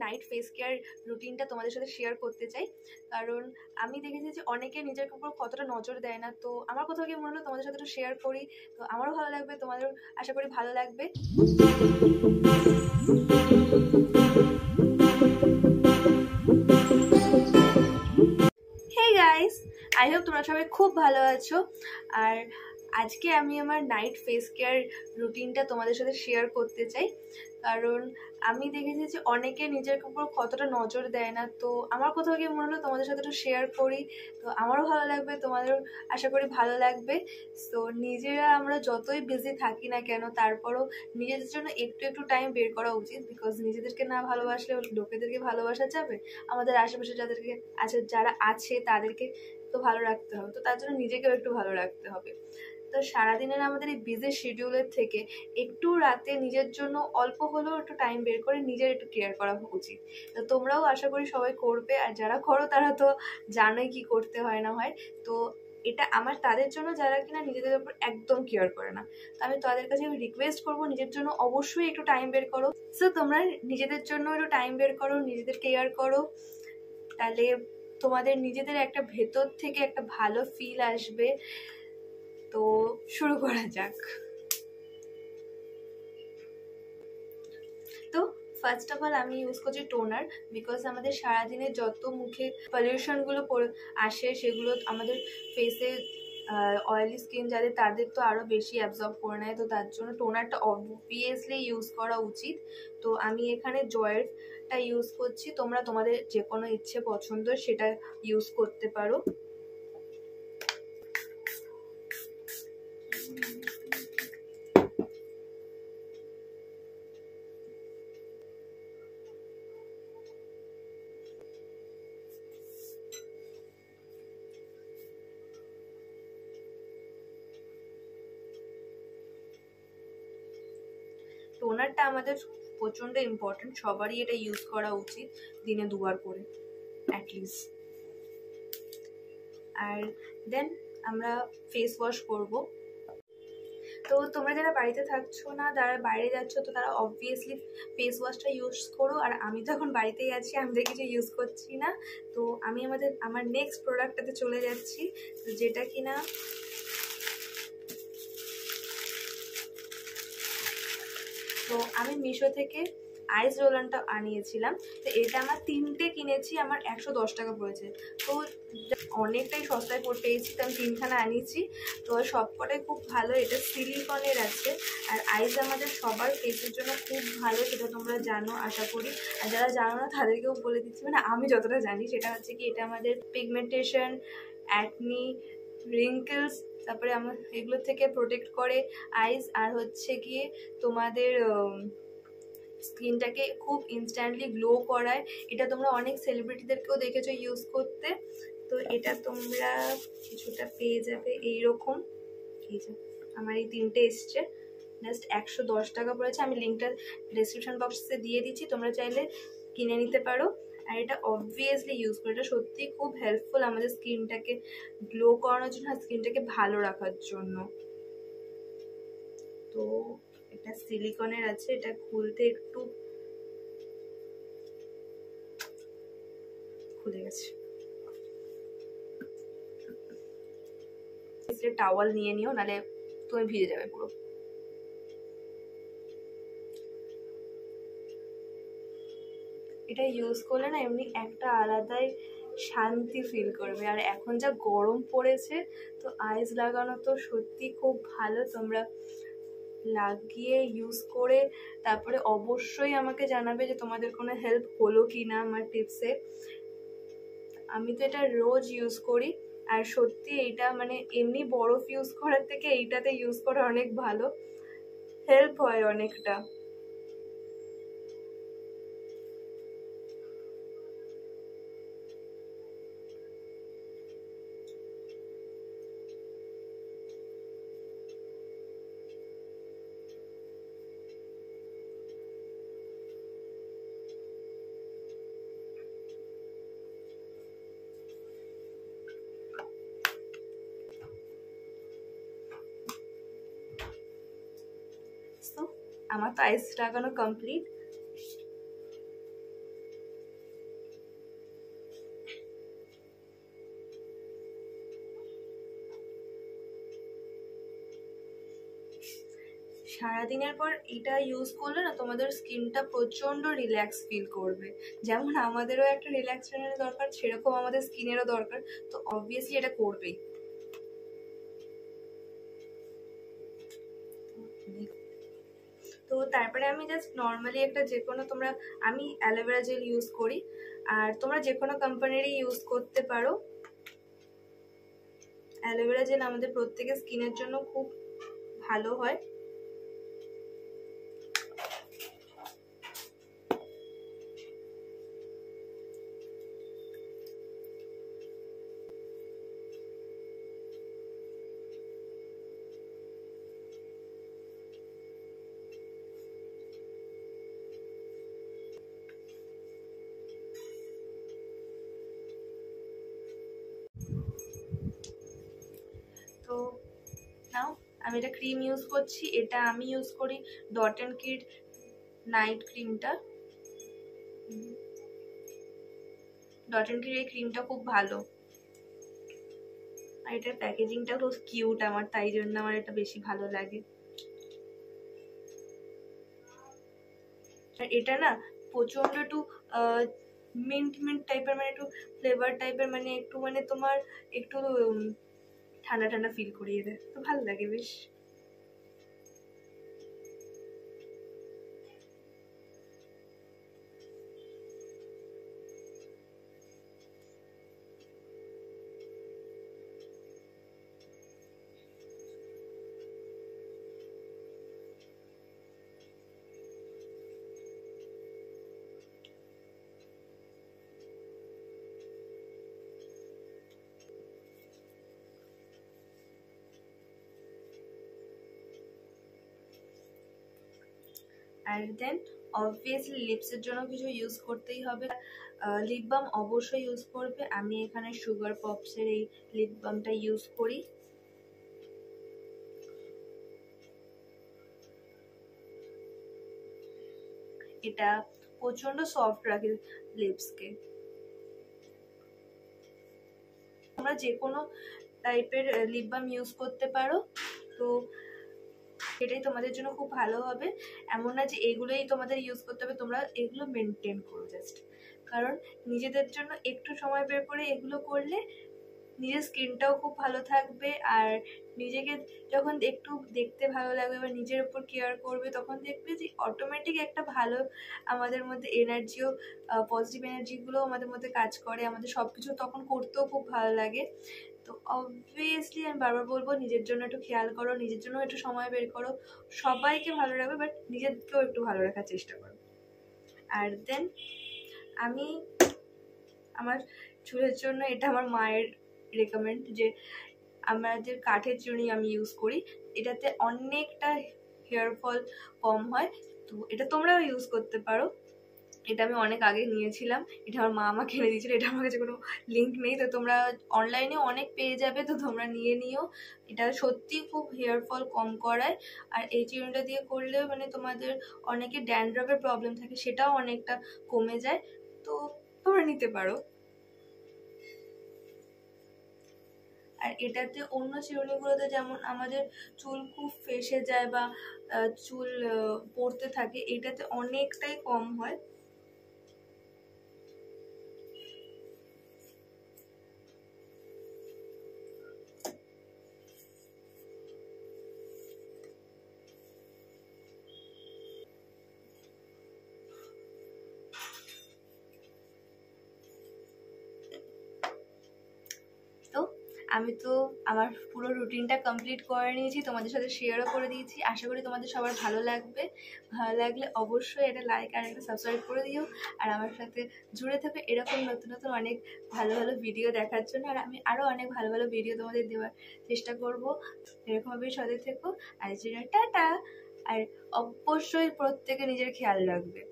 Night face care রুটিনটা তোমাদের সাথে শেয়ার করতে চাই, কারণ আমি দেখেছি যে অনেকে নিজের উপর কতটা নজর দেয় না। তো আমার কোথাও গিয়ে মনে হলো তোমাদের সাথে একটু শেয়ার করি, তো আমারও ভালো লাগবে, তোমাদেরও আশা করি ভালো লাগবে। হে গাইস, আই হোপ তোমরা সবাই খুব ভালো আছো। আর আজকে আমি আমার নাইট ফেস কেয়ার রুটিনটা তোমাদের সাথে শেয়ার করতে চাই, কারণ আমি দেখেছি যে অনেকে নিজের উপর কতটা নজর দেয় না। তো আমার কোথাও গিয়ে মনে হলো তোমাদের সাথে একটু শেয়ার করি, তো আমারও ভালো লাগবে, তোমাদেরও আশা করি ভালো লাগবে। তো নিজেরা আমরা যতই বিজি থাকি না কেন, তারপরও নিজেদের জন্য একটু একটু টাইম বের করা উচিত। বিকজ নিজেদেরকে না ভালোবাসলে লোকেদেরকে ভালোবাসা যাবে? আমাদের আশেপাশে যাদেরকে যারা আছে তাদেরকে তো ভালো রাখতে হবে, তো তার জন্য নিজেকেও একটু ভালো রাখতে হবে। তো সারাদিনের আমাদের এই বিজি শিডিউলের থেকে একটু রাতে নিজের জন্য অল্প হলেও একটু টাইম বের করে নিজের একটু কেয়ার করা উচিত। তো তোমরাও আশা করি সবাই করবে, আর যারা করো তারা তো জানোই কি করতে হয় না হয়। তো এটা আমার তাদের জন্য যারা কিনা নিজেদের উপর একদম কেয়ার করে না। তো আমি তাদের কাছে রিকোয়েস্ট করবো, নিজের জন্য অবশ্যই একটু টাইম বের করো। সো তোমরা নিজেদের জন্য একটু টাইম বের করো, নিজেদের কেয়ার করো, তাহলে তোমাদের নিজেদের একটা ভেতর থেকে একটা ভালো ফিল আসবে। তো শুরু করা যাক। তো ফার্স্ট অফ অল আমি ইউজ করছি টোনার, বিকজ আমাদের সারাদিনে যত মুখে পলিউশনগুলো আসে সেগুলো আমাদের ফেসে অয়েলি স্কিন যাদের তাদের তো আরও বেশি অ্যাবজর্ব করে নেয়। তো তার জন্য টোনারটা অবভিয়াসলি ইউজ করা উচিত। তো আমি এখানে জয়েরটা ইউজ করছি, তোমরা তোমাদের যে কোনো ইচ্ছে পছন্দ সেটা ইউজ করতে পারো। টোনারটা আমাদের প্রচন্ড ইম্পর্টেন্ট, সবারই এটা ইউজ করা উচিত দিনে দুবার করে অ্যাটলিস্ট। আর দেন আমরা ফেস ওয়াশ করব। তো তোমরা যারা বাড়িতে থাকছো না, যারা বাইরে যাচ্ছ, তো তারা অবভিয়াসলি ফেস ওয়াশটা ইউজ করো। আর আমি তো এখন বাড়িতেই আছি, আমি তো কিছু ইউজ করছি না। তো আমি আমার নেক্সট প্রোডাক্টটাতে চলে যাচ্ছি, যেটা কিনা তো আমি মিশো থেকে আইস রোলারটা আনিয়েছিলাম। তো এটা আমার 3টে কিনেছি, আমার 110 টাকা পড়েছে। তো অনেকটাই সস্তায় পেয়েছি, তো আমি 3খানা আনিয়েছি। তো সবকটাই খুব ভালো, এটা সিলিকনের আছে। আর আইস আমাদের সবার ফেসের জন্য খুব ভালো, সেটা তোমরা জানো আশা করি। আর যারা জানো না তাদেরকেও বলে দিচ্ছি, মানে আমি যতটা জানি সেটা হচ্ছে কি, এটা আমাদের পিগমেন্টেশন, অ্যাকনি, রিঙ্কেলস, তারপরে আমার এগুলো থেকে প্রোটেক্ট করে আইস। আর হচ্ছে গিয়ে তোমাদের স্কিনটাকে খুব ইনস্ট্যান্টলি গ্লো করায়। এটা তোমরা অনেক সেলিব্রিটিদেরকেও দেখেছো ইউজ করতে। তো এটা তোমরা কিছুটা পেয়ে যাবে এইরকম। এই যে আমার এই 3টে এসছে, জাস্ট 110 টাকা পড়েছে। আমি লিঙ্কটা ডেসক্রিপশন বক্সে দিয়ে দিচ্ছি, তোমরা চাইলে কিনে নিতে পারো। আর এটা অবভিয়াসলি ইউজ করে, এটা সত্যি খুব হেল্পফুল আমাদের স্কিনটাকে গ্লো করানোর জন্য, আর স্কিনটাকে ভালো রাখার জন্য। তো এটা সিলিকনের আছে, এটা খুলতে একটু খুলে গেছে। টাওয়াল নিয়ে নিও, নালে তুমি ভিজে যাবে পুরো। এটা ইউজ করলে না এমনি একটা আলাদাই শান্তি ফিল করবে। আর এখন যা গরম পড়েছে, তো আইস লাগানো তো সত্যি খুব ভালো। তোমরা লাগিয়ে ইউজ করে তারপরে অবশ্যই আমাকে জানাবে যে তোমাদের কোনো হেল্প হলো কি না আমার টিপসে। আমি তো এটা রোজ ইউজ করি, আর সত্যি এইটা মানে এমনি বরফ ইউজ করার থেকে এইটাতে ইউজ করা অনেক ভালো, হেল্প হয় অনেকটা। আমার তো আইস লাগানো কমপ্লিট। সারাদিনের পর এটা ইউজ করলে না তোমাদের স্কিনটা প্রচণ্ড রিল্যাক্স ফিল করবে। যেমন আমাদেরও একটা রিল্যাক্সেশনের দরকার, সেরকম আমাদের স্কিনেরও দরকার, তো অবভিয়াসলি এটা করবেই। তো তারপরে আমি জাস্ট নর্মালি একটা যে কোনো আমি অ্যালোভেরা জেল ইউজ করি, আর তোমরা যে কোনো কোম্পানিরই ইউজ করতে পারো। অ্যালোভেরা জেল আমাদের প্রত্যেকের স্কিনের জন্য খুব ভালো হয়। তো নাও আমি এটা ক্রিম ইউজ করছি, এটা আমি ইউজ করি ডট অ্যান্ড কিড নাইট ক্রিমটা। ডট অ্যান্ড কিড এই ক্রিমটা খুব ভালো, আর এটার প্যাকেজিংটা খুব কিউট আমার, তাই জন্য আমার এটা বেশি ভালো লাগে। আর এটা না প্রচন্ড একটু মিন্ট মিন্ট টাইপের, মানে একটু ফ্লেভার টাইপের, মানে একটু মানে তোমার একটু ঠান্ডা ঠান্ডা ফিল করিয়ে দেয়, তো ভালো লাগে বেশ। আর দেন অবভিয়াসলি লিপসের জন্য কিছু ইউজ করতেই হবে, লিপ বাম অবশ্যই ইউজ করবে। আমি এখানে সুগার পপসের এই লিপ বামটা ইউজ করি। এটা প্রচন্ড সফট রাখে লিপসকে। তোমরা যে কোনো টাইপের লিপ বাম ইউজ করতে পারো, তো এটাই তোমাদের জন্য খুব ভালো হবে। এমন না যে এগুলোই তোমাদের ইউজ করতে হবে, তোমরা এগুলো মেনটেন করো জাস্ট, কারণ নিজেদের জন্য একটু সময় বের করে এগুলো করলে নিজের স্কিনটাও খুব ভালো থাকবে। আর নিজেকে যখন একটু দেখতে ভালো লাগবে বা নিজের উপর কেয়ার করবে, তখন দেখবে যে অটোমেটিক একটা ভালো আমাদের মধ্যে এনার্জিও, পজিটিভ এনার্জিগুলো আমাদের মধ্যে কাজ করে, আমাদের সব কিছু তখন করতেও খুব ভালো লাগে। তো অবভিয়াসলি আমি বারবার বলবো নিজের জন্য একটু খেয়াল করো, নিজের জন্য একটু সময় বের করো। সবাইকে ভালো রাখবে, বাট নিজেকেও একটু ভালো রাখার চেষ্টা করো। আর দেন আমি আমার চুলের জন্য, এটা আমার মায়ের রেকমেন্ড, যে আমাদের কাঠের চুনি আমি ইউজ করি, এটাতে অনেকটা হেয়ার ফল কম হয়, তো এটা তোমরাও ইউজ করতে পারো। এটা আমি অনেক আগে নিয়েছিলাম, এটা আমার মা আমাকে এনে দিয়েছিল, এটা আমার কাছে কোনো লিঙ্ক নেই, তো তোমরা অনলাইনে অনেক পেয়ে যাবে, তো তোমরা নিয়ে নিও। এটা সত্যি খুব হেয়ার ফল কম করায়, আর এই চিরুনিটা দিয়ে করলে মানে তোমাদের অনেকে ড্যান্ড্রফের প্রবলেম থাকে, সেটাও অনেকটা কমে যায়, তো তোমরা নিতে পারো। আর এটাতে অন্য চিরুনিগুলোতে যেমন আমাদের চুল খুব ফেসে যায় বা চুল পড়তে থাকে, এটাতে অনেকটাই কম হয়। আমি তো আমার পুরো রুটিনটা কমপ্লিট করে নিয়েছি, তোমাদের সাথে শেয়ারও করে দিয়েছি। আশা করি তোমাদের সবার ভালো লাগবে। ভালো লাগলে অবশ্যই এটা লাইক আর একটা সাবস্ক্রাইব করে দিও, আর আমার সাথে জুড়ে থাকো এরকম নতুন নতুন অনেক ভালো ভালো ভিডিও দেখার জন্য। আর আমি আরও অনেক ভালো ভালো ভিডিও তোমাদের দেওয়ার চেষ্টা করব, এরকমভাবে সাথে থেকো। আর জন্য টাটা। আর অবশ্যই প্রত্যেকে নিজের খেয়াল রাখবে।